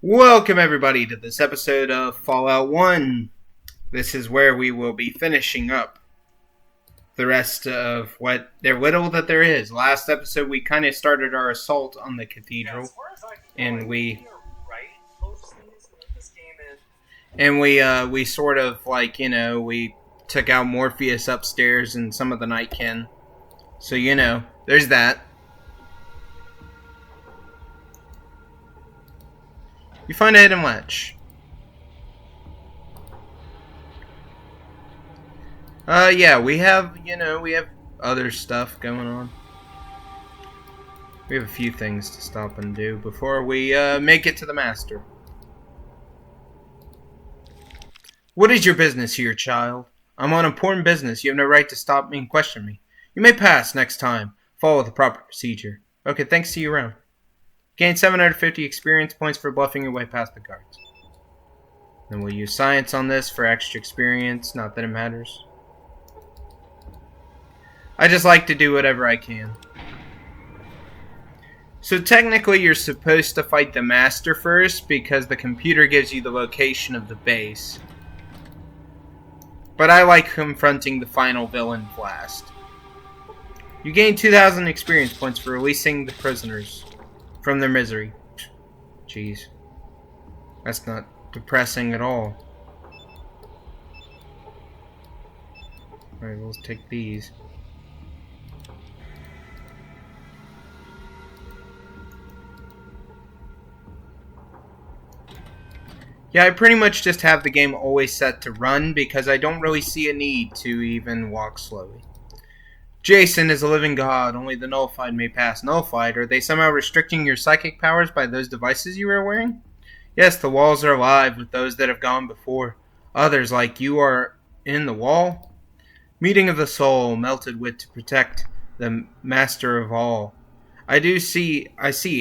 Welcome everybody to this episode of Fallout 1. This is where we will be finishing up the rest of what there little that there is. Last episode we kind of started our assault on the Cathedral, and we sort of we took out Morpheus upstairs and some of the Nightkin. So there's that. You find a hidden latch. Yeah, we have other stuff going on. We have a few things to stop and do before we make it to the Master. What is your business here, child? I'm on important business. You have no right to stop me and question me. You may pass next time. Follow the proper procedure. Okay, thanks. See you around. Gain 750 experience points for bluffing your way past the guards. Then we'll use science on this for extra experience, not that it matters. I just like to do whatever I can. So technically you're supposed to fight the Master first because the computer gives you the location of the base. But I like confronting the final villain last. You gain 2,000 experience points for releasing the prisoners from their misery. Jeez. That's not depressing at all. Alright, we'll take these. Yeah, I pretty much just have the game always set to run because I don't really see a need to even walk slowly. Jason is a living god. Only the nullified may pass. Nullified? Are they somehow restricting your psychic powers by those devices you are wearing? Yes, the walls are alive with those that have gone before. Others, like you, are in the wall. Meeting of the soul, melted wit to protect the master of all. I see.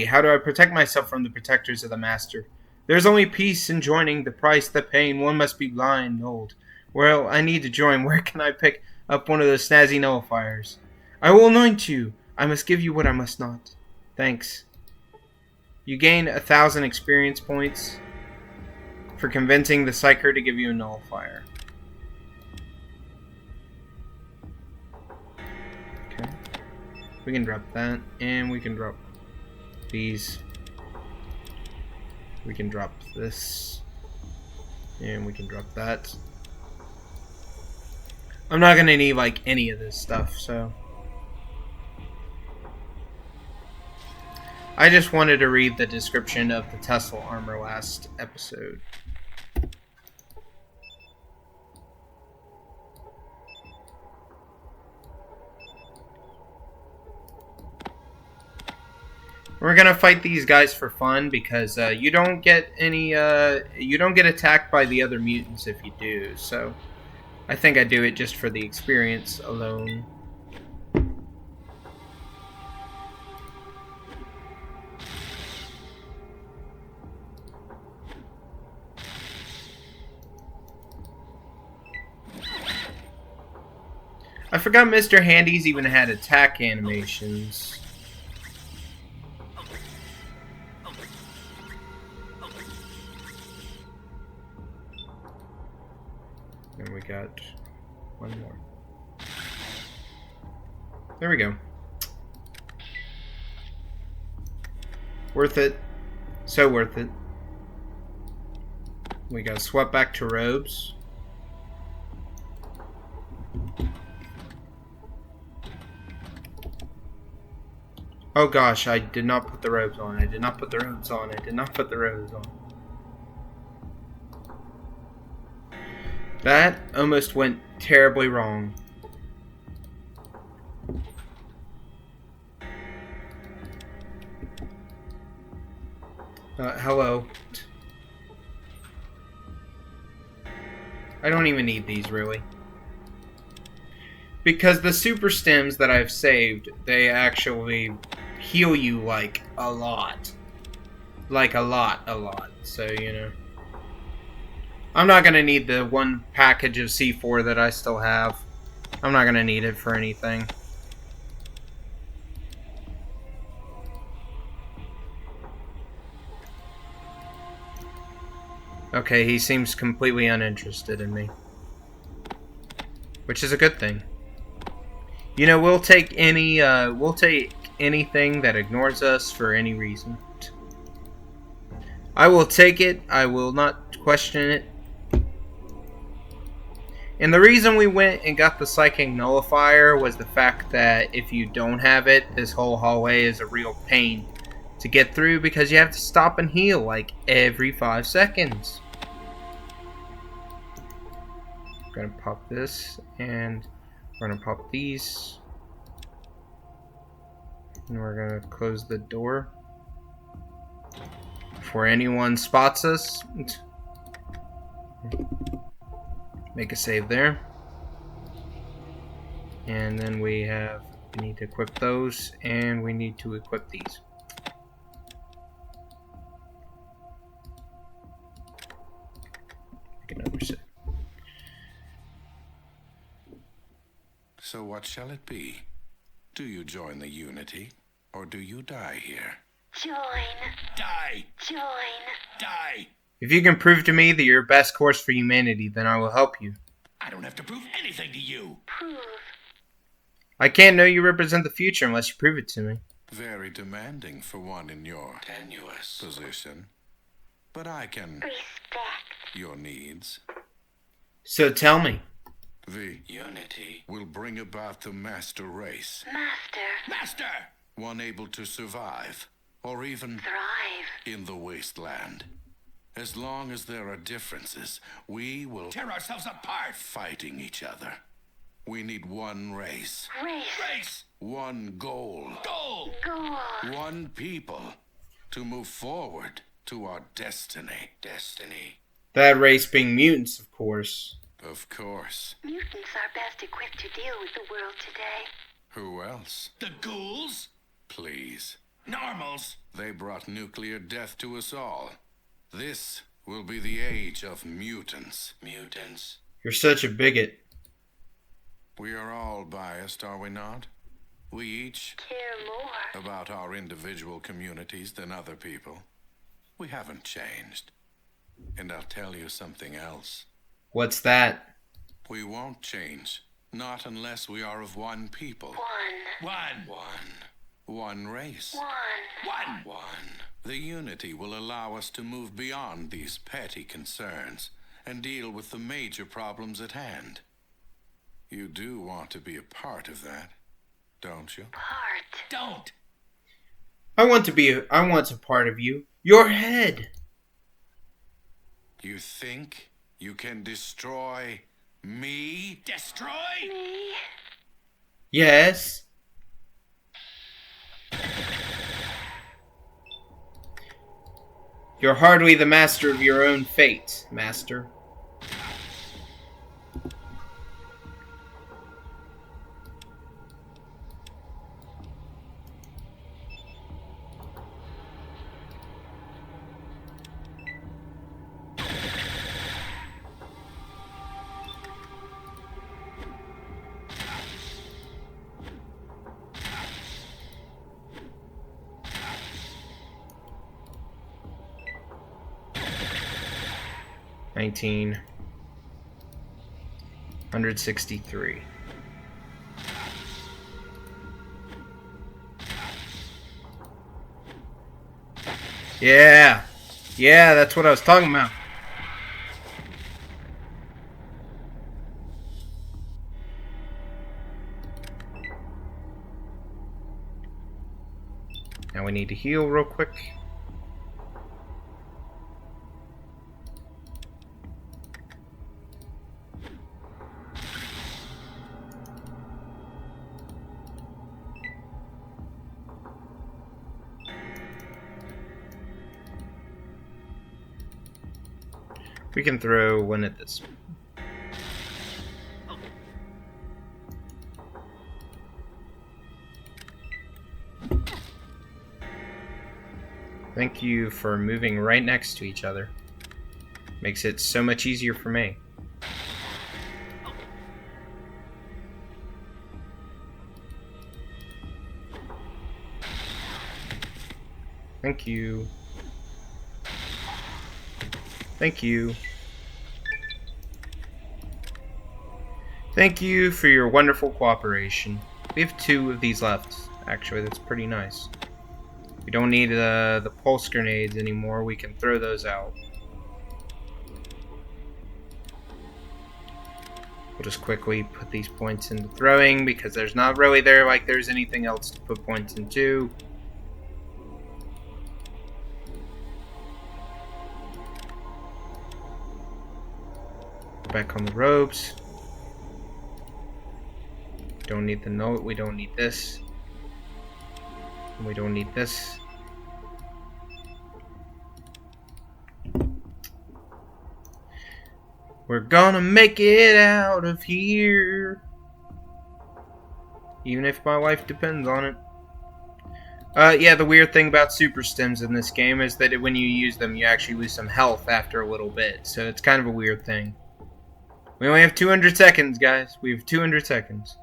How do I protect myself from the protectors of the master? There's only peace in joining, the price, the pain. One must be blind, old. Well, I need to join. Where can I pick up one of those snazzy nullifiers? I will anoint you. I must give you what I must not. Thanks. You gain 1,000 experience points for convincing the psyker to give you a nullifier. Okay. We can drop that, and we can drop these. We can drop this, and we can drop that. I'm not gonna need any of this stuff, so I just wanted to read the description of the Tesla armor last episode. We're gonna fight these guys for fun because you don't get attacked by the other mutants if you do, so I think I do it just for the experience alone. I forgot Mr. Handy's even had attack animations. And we got one more. There we go. Worth it. So worth it. We got swept back to robes. Oh gosh, I did not put the robes on. I did not put the robes on. I did not put the robes on. That almost went terribly wrong. Hello. I don't even need these, really. Because the super stems that I've saved, they actually heal you, a lot. A lot. So, I'm not going to need the one package of C4 that I still have. I'm not going to need it for anything. Okay, he seems completely uninterested in me. Which is a good thing. You know, we'll take anything that ignores us for any reason. I will take it. I will not question it. And the reason we went and got the psychic nullifier was the fact that if you don't have it, this whole hallway is a real pain to get through because you have to stop and heal like every 5 seconds. We're gonna pop this, and we're gonna pop these, and we're gonna close the door before anyone spots us. Make a save there. And then we need to equip those, and we need to equip these. Make another save. So what shall it be? Do you join the Unity, or do you die here? Join. Die! Join. Die! If you can prove to me that you're best course for humanity, then I will help you. I don't have to prove anything to you. Prove. I can't know you represent the future unless you prove it to me. Very demanding for one in your tenuous position. But I can Respect. your needs. So tell me. The Unity will bring about the master race. Master. Master! One able to survive, or even Thrive. in the wasteland. As long as there are differences, we will tear ourselves apart fighting each other. We need one race. Race. One goal. Goal. One people to move forward to our destiny. That race being mutants, of course. Of course. Mutants are best equipped to deal with the world today. Who else? The ghouls? Please. Normals? They brought nuclear death to us all. This will be the age of mutants. You're such a bigot. We are all biased, are we not? We each Care more. about our individual communities than other people. We haven't changed. And I'll tell you something else. What's that? We won't change. Not unless we are of one people. One race. One. The Unity will allow us to move beyond these petty concerns and deal with the major problems at hand. You do want to be a part of that, don't you? Part. Don't! I want a part of you. Your head. You think you can destroy me? Destroy? Me. Yes. You're hardly the master of your own fate, master. $1,963. Yeah, that's what I was talking about. Now we need to heal real quick. We can throw one at this. Thank you for moving right next to each other. Makes it so much easier for me. Thank you. Thank you. Thank you for your wonderful cooperation. We have 2 of these left. Actually, that's pretty nice. We don't need the pulse grenades anymore. We can throw those out. We'll just quickly put these points into throwing because there's not really like there's anything else to put points into. Back on the ropes. Don't need the note. We don't need this. We don't need this. We're gonna make it out of here. Even if my life depends on it. Yeah, the weird thing about super stims in this game is that when you use them, you actually lose some health after a little bit. So it's kind of a weird thing. We only have 200 seconds, guys. We have 200 seconds.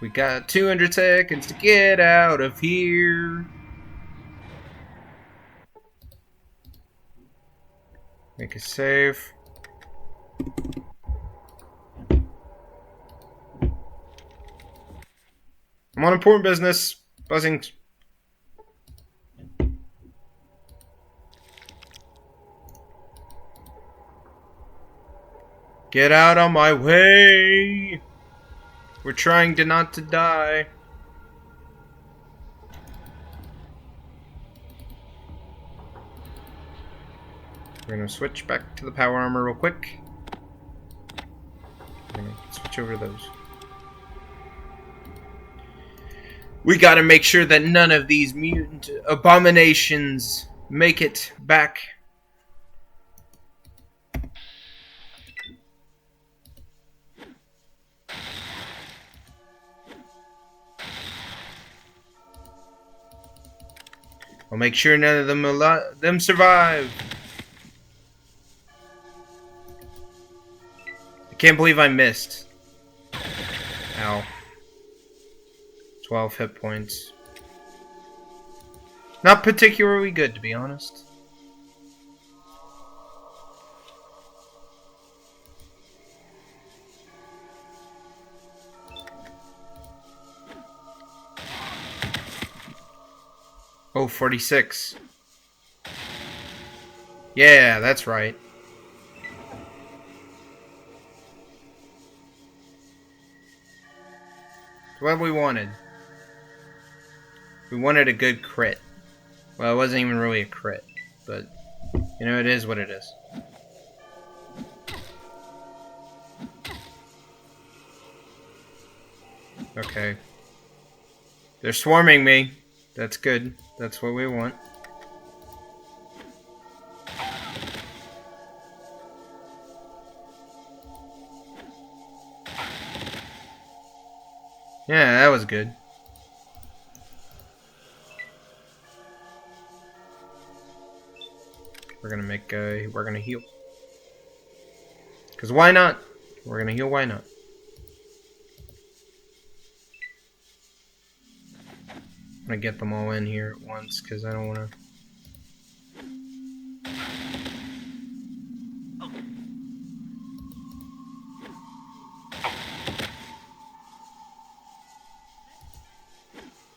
We got 200 seconds to get out of here. Make a save. I'm on important business. Buzzing. Get out of my way. We're trying to not to die. We're gonna switch back to the power armor real quick. We're gonna switch over to those. We gotta make sure that none of these mutant abominations make it back. I'll make sure none of them survive. I can't believe I missed. Ow. 12 hit points. Not particularly good, to be honest. Oh, 46. Yeah, that's right. It's what we wanted. We wanted a good crit. Well, it wasn't even really a crit, but, you know, it is what it is. Okay. They're swarming me. That's good. That's what we want. Yeah, that was good. We're gonna heal. Cause why not? We're gonna heal, why not? I'm gonna get them all in here at once, cause I don't wanna...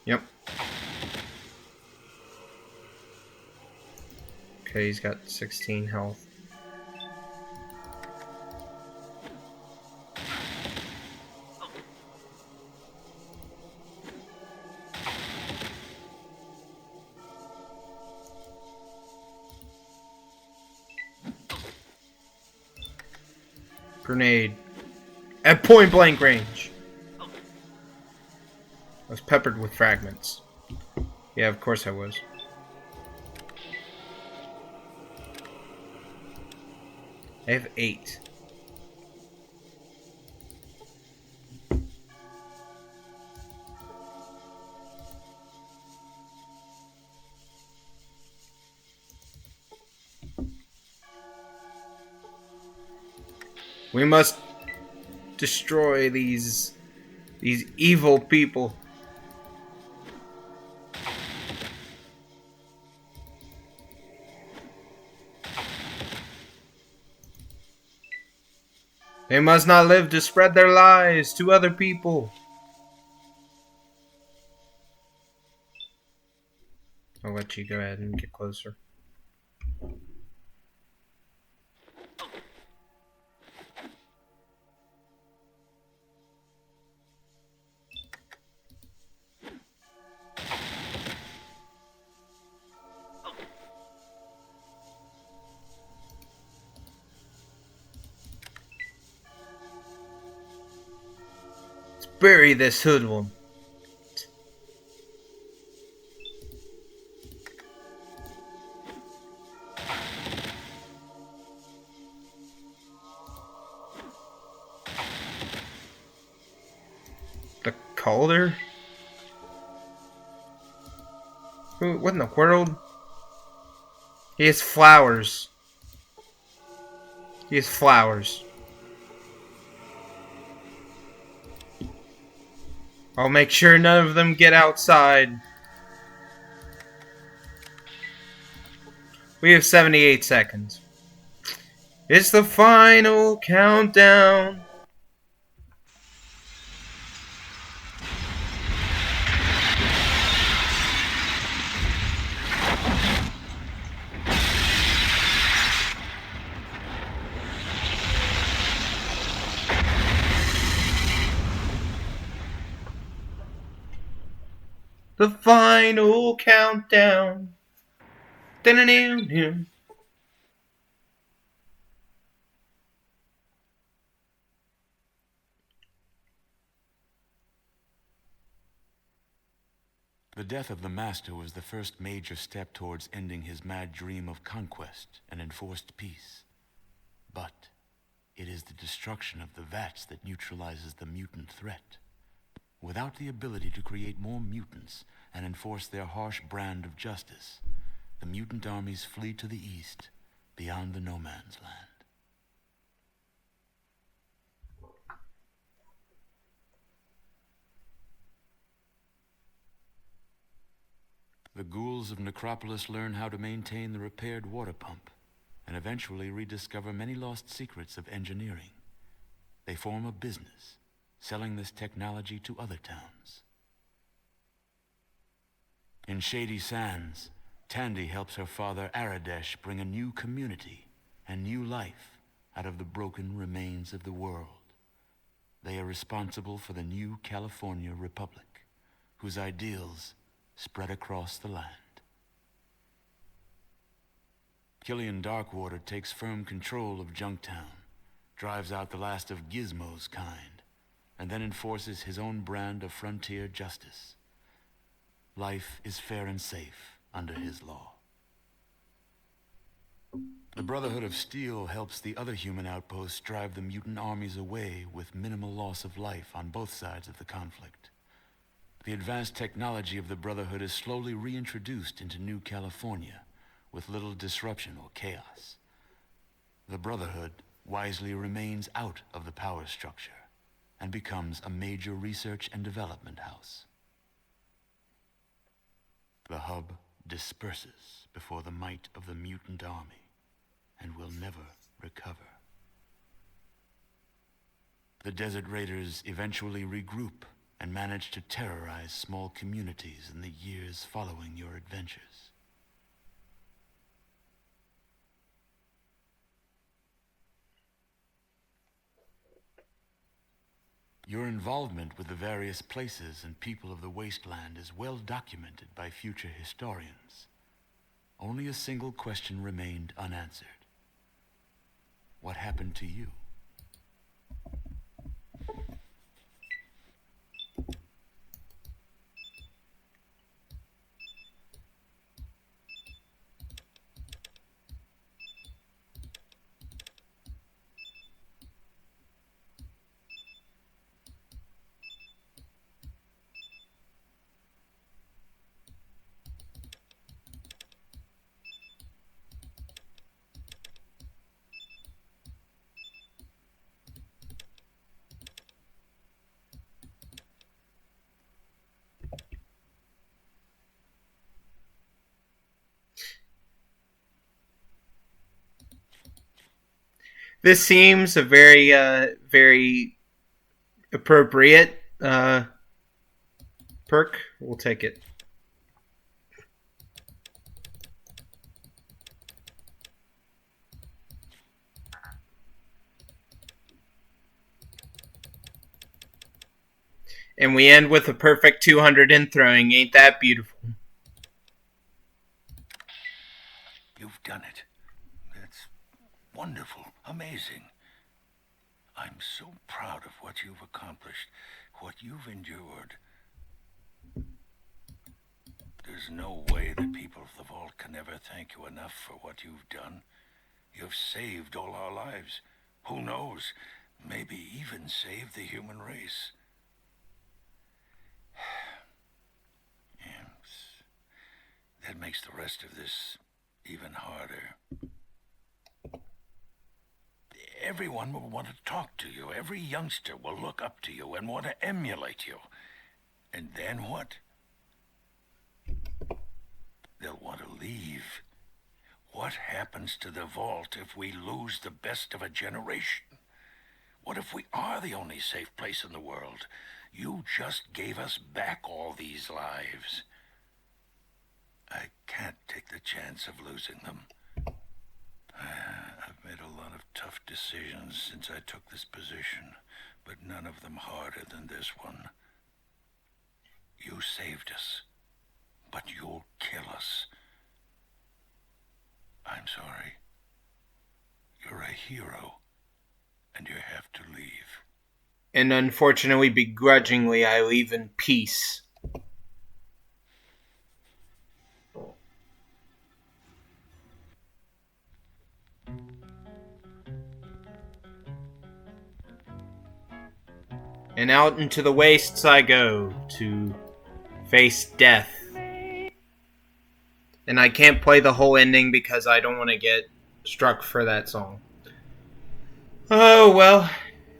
Yep. Okay, he's got 16 health. Grenade. At point blank range. I was peppered with fragments. Yeah, of course I was. I have 8. We must destroy these evil people. They must not live to spread their lies to other people. I'll let you go ahead and get closer. Let's bury this hoodlum. The Calder? What in the world? He has flowers. He has flowers. I'll make sure none of them get outside. We have 78 seconds. It's the final countdown. The final countdown. Da-na-na-na. The death of the Master was the first major step towards ending his mad dream of conquest and enforced peace. But it is the destruction of the vats that neutralizes the mutant threat. Without the ability to create more mutants and enforce their harsh brand of justice, the mutant armies flee to the east, beyond the no man's land. The ghouls of Necropolis learn how to maintain the repaired water pump, and eventually rediscover many lost secrets of engineering. They form a business, selling this technology to other towns. In Shady Sands, Tandy helps her father Aradesh bring a new community and new life out of the broken remains of the world. They are responsible for the new California Republic, whose ideals spread across the land. Killian Darkwater takes firm control of Junktown, drives out the last of Gizmo's kind, and then enforces his own brand of frontier justice. Life is fair and safe under his law. The Brotherhood of Steel helps the other human outposts drive the mutant armies away with minimal loss of life on both sides of the conflict. The advanced technology of the Brotherhood is slowly reintroduced into New California with little disruption or chaos. The Brotherhood wisely remains out of the power structure and becomes a major research and development house. The hub disperses before the might of the mutant army and will never recover. The Desert Raiders eventually regroup and manage to terrorize small communities in the years following your adventures. Your involvement with the various places and people of the wasteland is well documented by future historians. Only a single question remained unanswered. What happened to you? This seems a very appropriate perk. We'll take it. And we end with a perfect 200 in throwing. Ain't that beautiful? You've done it. That's wonderful. Amazing. I'm so proud of what you've accomplished, what you've endured. There's no way the people of the vault can ever thank you enough for what you've done. You've saved all our lives. Who knows? Maybe even saved the human race. Yes. That makes the rest of this even harder. Everyone will want to talk to you. Every youngster will look up to you and want to emulate you. And then what? They'll want to leave. What happens to the vault if we lose the best of a generation? What if we are the only safe place in the world? You just gave us back all these lives. I can't take the chance of losing them. I've made a lot of tough decisions since I took this position, but none of them harder than this one. You saved us, but you'll kill us. I'm sorry. You're a hero, and you have to leave. And unfortunately, begrudgingly, I leave in peace. And out into the wastes I go to face death. And I can't play the whole ending because I don't want to get struck for that song. Oh, well,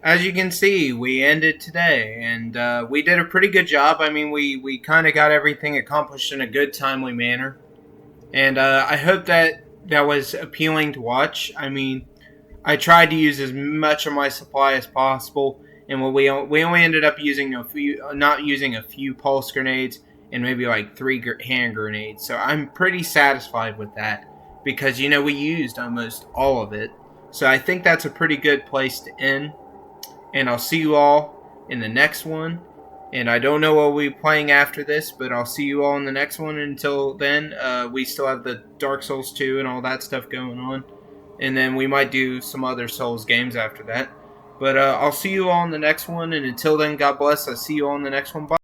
as you can see, we ended today. And we did a pretty good job. I mean, we kind of got everything accomplished in a good, timely manner. And I hope that was appealing to watch. I mean, I tried to use as much of my supply as possible. And we only ended up using not using a few pulse grenades and maybe like 3 hand grenades. So I'm pretty satisfied with that because, we used almost all of it. So I think that's a pretty good place to end. And I'll see you all in the next one. And I don't know what we'll be playing after this, but I'll see you all in the next one. Until then, we still have the Dark Souls 2 and all that stuff going on. And then we might do some other Souls games after that. But I'll see you all in the next one. And until then, God bless. I'll see you all in the next one. Bye.